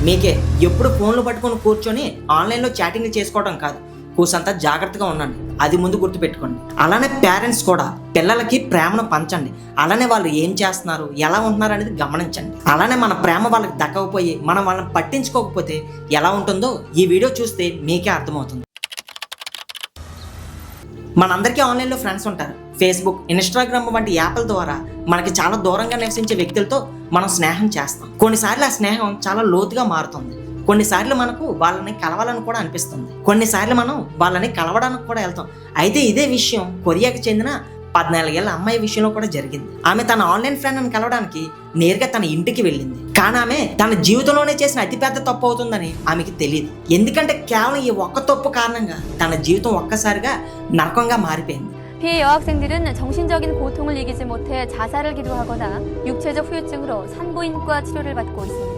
మీకే ఎప్పుడు ఫోన్లు పట్టుకొని కూర్చొని ఆన్లైన్లో చాటింగ్ చేసుకోవడం కాదు, కూసంతా జాగ్రత్తగా ఉండండి, అది ముందు గుర్తుపెట్టుకోండి. అలానే పేరెంట్స్ కూడా పిల్లలకి ప్రేమను పంచండి. అలానే వాళ్ళు ఏం చేస్తున్నారు, ఎలా ఉంటున్నారు అనేది గమనించండి. అలానే మన ప్రేమ వాళ్ళకి దక్కకపోయి మనం వాళ్ళని పట్టించుకోకపోతే ఎలా ఉంటుందో ఈ వీడియో చూస్తే మీకే అర్థమవుతుంది. మనందరికీ ఆన్లైన్లో ఫ్రెండ్స్ ఉంటారు. ఫేస్బుక్, ఇన్స్టాగ్రామ్ వంటి యాప్ల ద్వారా మనకి చాలా దూరంగా నివసించే వ్యక్తులతో మనం స్నేహం చేస్తాం. కొన్నిసార్లు ఆ స్నేహం చాలా లోతుగా మారుతుంది. కొన్నిసార్లు మనకు వాళ్ళని కలవాలని కూడా అనిపిస్తుంది. కొన్నిసార్లు మనం వాళ్ళని కలవడానికి కూడా వెళ్తాం. అయితే ఇదే విషయం కొరియాకి చెందిన 14 ఏళ్ల అమ్మాయి విషయంలో కూడా జరిగింది. ఆమె తన ఆన్లైన్ ఫ్రెండ్ని కలవడానికి నేరుగా తన ఇంటికి వెళ్ళింది. కానీ ఆమె తన జీవితంలోనే చేసిన అతిపెద్ద తప్పు అవుతుందని ఆమెకి తెలియదు. ఎందుకంటే కేవలం ఈ ఒక్క తప్పు కారణంగా తన జీవితం ఒక్కసారిగా నరకంగా మారిపోయింది. 피해 여학생들은 정신적인 고통을 이기지 못해 자살을 기도하거나 육체적 후유증으로 산부인과 치료를 받고 있습니다.